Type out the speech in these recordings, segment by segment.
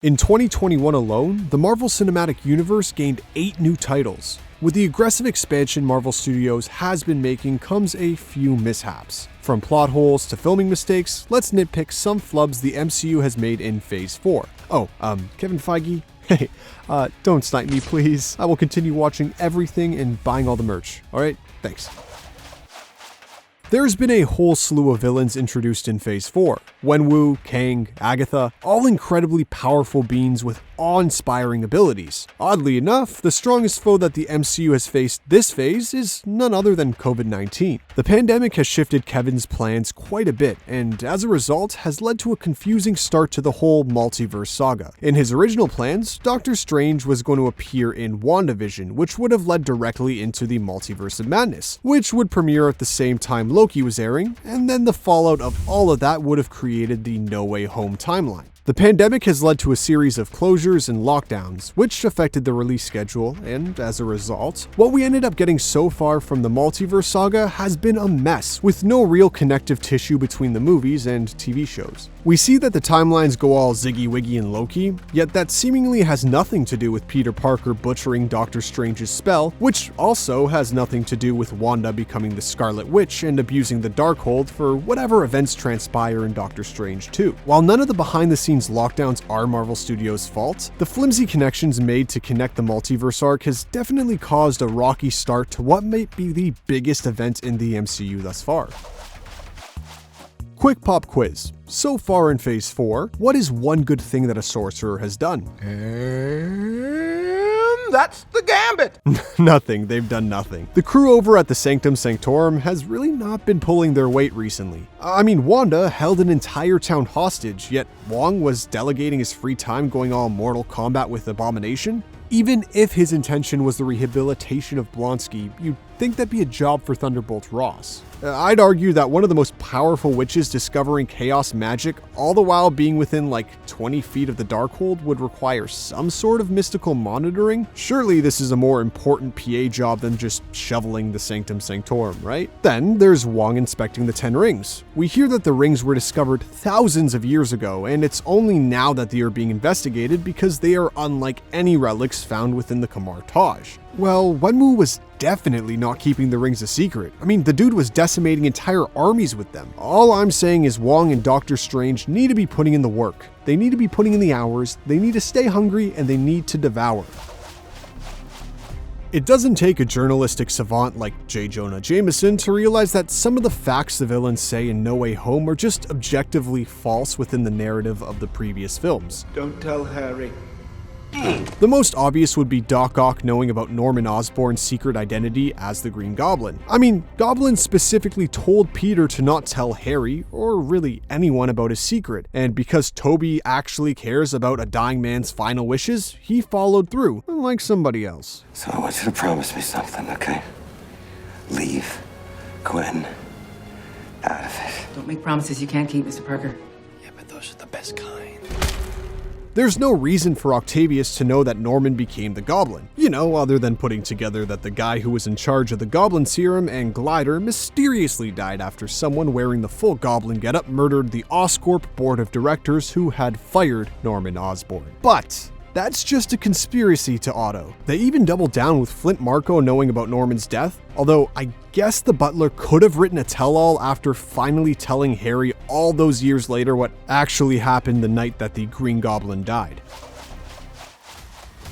In 2021 alone, the Marvel Cinematic Universe gained 8 new titles. With the aggressive expansion Marvel Studios has been making comes a few mishaps. From plot holes to filming mistakes, let's nitpick some flubs the MCU has made in Phase 4. Kevin Feige? Hey, don't snipe me please. I will continue watching everything and buying all the merch. Alright, thanks. There's been a whole slew of villains introduced in Phase 4. Wenwu, Kang, Agatha, all incredibly powerful beings with awe-inspiring abilities. Oddly enough, the strongest foe that the MCU has faced this phase is none other than COVID-19. The pandemic has shifted Kevin's plans quite a bit, and as a result, has led to a confusing start to the whole Multiverse saga. In his original plans, Doctor Strange was going to appear in Wandavision, which would have led directly into the Multiverse of Madness, which would premiere at the same time Loki was airing, and then the fallout of all of that would have created the No Way Home timeline. The pandemic has led to a series of closures and lockdowns, which affected the release schedule, and as a result, what we ended up getting so far from the Multiverse saga has been a mess, with no real connective tissue between the movies and TV shows. We see that the timelines go all Ziggy Wiggy and Loki, yet that seemingly has nothing to do with Peter Parker butchering Doctor Strange's spell, which also has nothing to do with Wanda becoming the Scarlet Witch and abusing the Darkhold for whatever events transpire in Doctor Strange 2. While none of the behind-the-scenes lockdowns are Marvel Studios' fault, the flimsy connections made to connect the multiverse arc has definitely caused a rocky start to what might be the biggest event in the MCU thus far. Quick pop quiz. So far in Phase 4, what is one good thing that a sorcerer has done? That's the gambit! Nothing, they've done nothing. The crew over at the Sanctum Sanctorum has really not been pulling their weight recently. Wanda held an entire town hostage, yet Wong was delegating his free time going all Mortal Kombat with Abomination? Even if his intention was the rehabilitation of Blonsky, you'd think that'd be a job for Thunderbolt Ross. I'd argue that one of the most powerful witches discovering chaos magic, all the while being within like 20 feet of the Darkhold, would require some sort of mystical monitoring. Surely this is a more important PA job than just shoveling the Sanctum Sanctorum, right? Then there's Wong inspecting the 10 rings. We hear that the rings were discovered thousands of years ago, and it's only now that they are being investigated because they are unlike any relics found within the Kamar Taj. Well, Wenwu was definitely not keeping the rings a secret. The dude was decimating entire armies with them. All I'm saying is Wong and Doctor Strange need to be putting in the work. They need to be putting in the hours, they need to stay hungry, and they need to devour. It doesn't take a journalistic savant like J. Jonah Jameson to realize that some of the facts the villains say in No Way Home are just objectively false within the narrative of the previous films. Don't tell Harry. The most obvious would be Doc Ock knowing about Norman Osborn's secret identity as the Green Goblin. Goblin specifically told Peter to not tell Harry, or really anyone, about his secret, and because Toby actually cares about a dying man's final wishes, he followed through, unlike somebody else. So I want you to promise me something, okay? Leave Gwen out of it. Don't make promises you can't keep, Mr. Parker. Yeah, but those are the best kind. There's no reason for Octavius to know that Norman became the Goblin, other than putting together that the guy who was in charge of the Goblin Serum and Glider mysteriously died after someone wearing the full Goblin getup murdered the Oscorp board of directors who had fired Norman Osborn. But that's just a conspiracy to Otto. They even doubled down with Flint Marko knowing about Norman's death, although I guess the butler could have written a tell-all after finally telling Harry all those years later what actually happened the night that the Green Goblin died.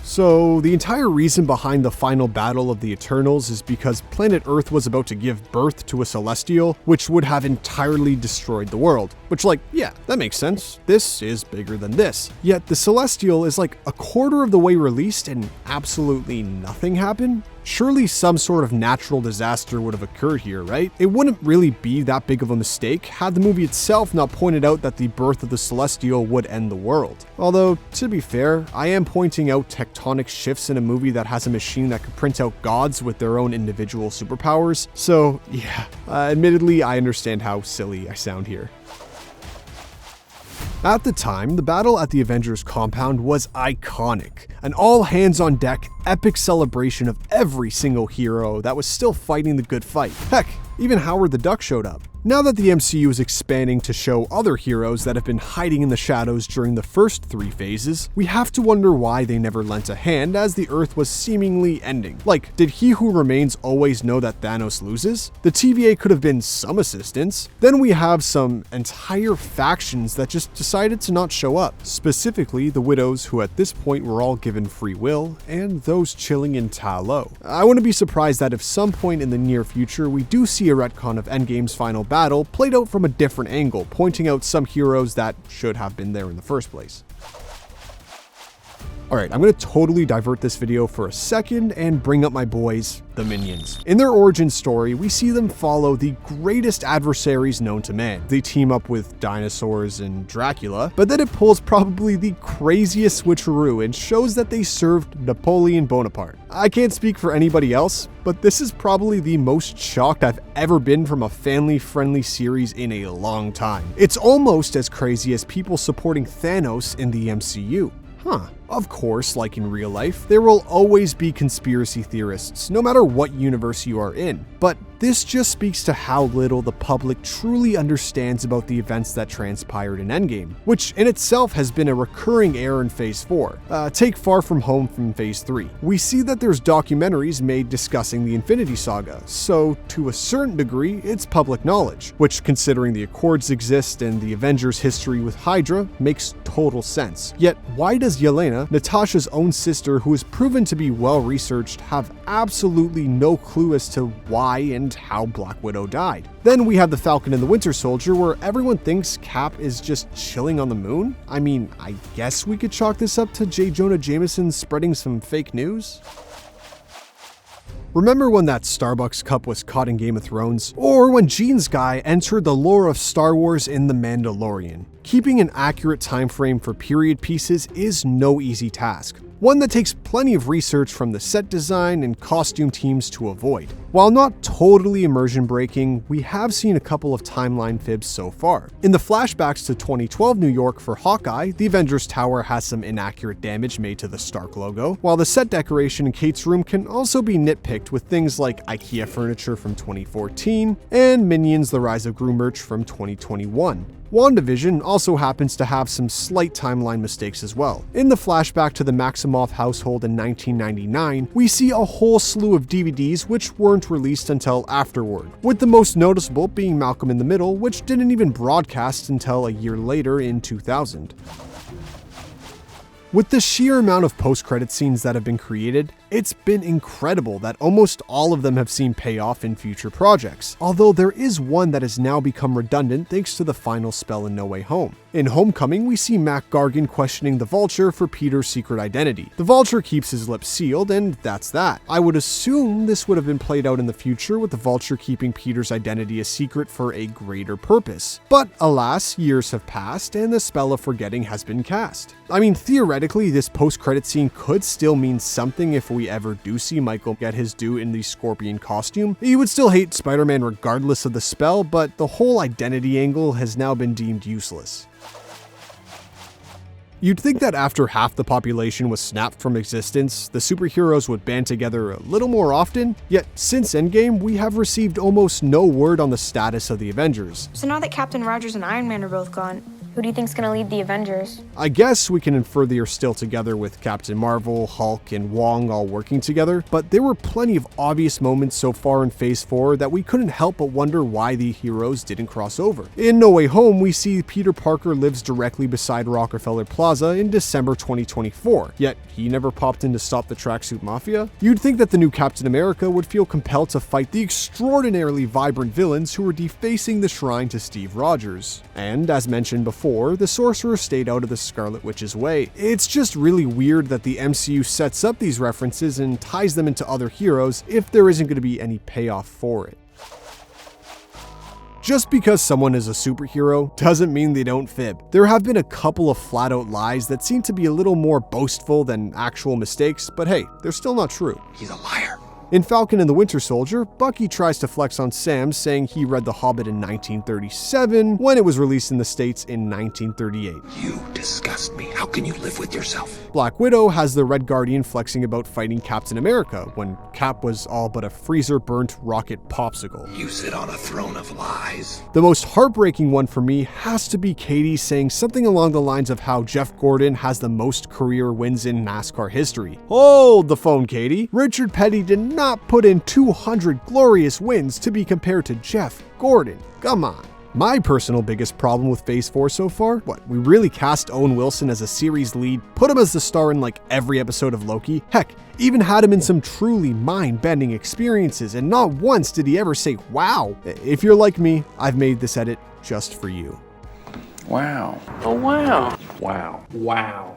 So, the entire reason behind the final battle of the Eternals is because planet Earth was about to give birth to a Celestial, which would have entirely destroyed the world. Which, yeah, that makes sense. This is bigger than this. Yet the Celestial is like a quarter of the way released and absolutely nothing happened? Surely some sort of natural disaster would have occurred here, right? It wouldn't really be that big of a mistake had the movie itself not pointed out that the birth of the Celestial would end the world. Although, to be fair, I am pointing out tectonic shifts in a movie that has a machine that could print out gods with their own individual superpowers, so yeah, admittedly I understand how silly I sound here. At the time, the battle at the Avengers compound was iconic. An all-hands-on-deck, epic celebration of every single hero that was still fighting the good fight. Heck, even Howard the Duck showed up. Now that the MCU is expanding to show other heroes that have been hiding in the shadows during the first 3 phases, we have to wonder why they never lent a hand as the Earth was seemingly ending. Like, did He Who Remains always know that Thanos loses? The TVA could have been some assistance. Then we have some entire factions that just decided to not show up, specifically the Widows, who at this point were all given free will, and those chilling in Ta Lo. I wouldn't be surprised that if some point in the near future we do see a retcon of Endgame's final battle played out from a different angle, pointing out some heroes that should have been there in the first place. Alright, I'm going to totally divert this video for a second and bring up my boys, the Minions. In their origin story, we see them follow the greatest adversaries known to man. They team up with dinosaurs and Dracula, but then it pulls probably the craziest switcheroo and shows that they served Napoleon Bonaparte. I can't speak for anybody else, but this is probably the most shocked I've ever been from a family-friendly series in a long time. It's almost as crazy as people supporting Thanos in the MCU. Huh. Of course, like in real life, there will always be conspiracy theorists, no matter what universe you are in. But this just speaks to how little the public truly understands about the events that transpired in Endgame, which in itself has been a recurring error in Phase 4. Take Far From Home from Phase 3. We see that there's documentaries made discussing the Infinity Saga, so to a certain degree, it's public knowledge, which considering the Accords exist and the Avengers' history with Hydra, makes total sense. Yet, why does Yelena, Natasha's own sister who is proven to be well-researched, have absolutely no clue as to why and how Black Widow died? Then we have the Falcon and the Winter Soldier, where everyone thinks Cap is just chilling on the moon. I mean, I guess we could chalk this up to J. Jonah Jameson spreading some fake news. Remember when that Starbucks cup was caught in Game of Thrones? Or when Jean's guy entered the lore of Star Wars in The Mandalorian? Keeping an accurate time frame for period pieces is no easy task, one that takes plenty of research from the set design and costume teams to avoid. While not totally immersion breaking, we have seen a couple of timeline fibs so far. In the flashbacks to 2012 New York for Hawkeye, the Avengers Tower has some inaccurate damage made to the Stark logo, while the set decoration in Kate's room can also be nitpicked with things like IKEA furniture from 2014 and Minions: The Rise of Gru merch from 2021. Wandavision also happens to have some slight timeline mistakes as well. In the flashback to the Maximoff household in 1999, we see a whole slew of DVDs which weren't released until afterward, with the most noticeable being Malcolm in the Middle, which didn't even broadcast until a year later in 2000. With the sheer amount of post-credit scenes that have been created, it's been incredible that almost all of them have seen payoff in future projects, although there is one that has now become redundant thanks to the final spell in No Way Home. In Homecoming, we see Mac Gargan questioning the Vulture for Peter's secret identity. The Vulture keeps his lips sealed, and that's that. I would assume this would have been played out in the future with the Vulture keeping Peter's identity a secret for a greater purpose. But alas, years have passed, and the spell of forgetting has been cast. I mean, theoretically, this post-credit scene could still mean something if we ever do see Michael get his due in the Scorpion costume. He would still hate Spider-Man regardless of the spell, but the whole identity angle has now been deemed useless. You'd think that after half the population was snapped from existence, the superheroes would band together a little more often, yet since Endgame, we have received almost no word on the status of the Avengers. So now that Captain Rogers and Iron Man are both gone, who do you think's gonna lead the Avengers? I guess we can infer they are still together with Captain Marvel, Hulk, and Wong all working together, but there were plenty of obvious moments so far in Phase 4 that we couldn't help but wonder why the heroes didn't cross over. In No Way Home, we see Peter Parker lives directly beside Rockefeller Plaza in December 2024, yet he never popped in to stop the Tracksuit Mafia. You'd think that the new Captain America would feel compelled to fight the extraordinarily vibrant villains who were defacing the shrine to Steve Rogers. And as mentioned before, the Sorcerer stayed out of the Scarlet Witch's way. It's just really weird that the MCU sets up these references and ties them into other heroes if there isn't going to be any payoff for it. Just because someone is a superhero doesn't mean they don't fib. There have been a couple of flat-out lies that seem to be a little more boastful than actual mistakes, but hey, they're still not true. He's a liar. In Falcon and the Winter Soldier, Bucky tries to flex on Sam, saying he read The Hobbit in 1937 when it was released in the States in 1938. You disgust me. How can you live with yourself? Black Widow has the Red Guardian flexing about fighting Captain America when Cap was all but a freezer-burnt rocket popsicle. You sit on a throne of lies. The most heartbreaking one for me has to be Katie saying something along the lines of how Jeff Gordon has the most career wins in NASCAR history. Hold the phone, Katie. Richard Petty did not put in 200 glorious wins to be compared to Jeff Gordon. Come on. My personal biggest problem with Phase 4 so far? We really cast Owen Wilson as a series lead, put him as the star in like every episode of Loki? Heck, even had him in some truly mind-bending experiences, and not once did he ever say, wow. If you're like me, I've made this edit just for you. Wow. Oh, wow. Wow. Wow.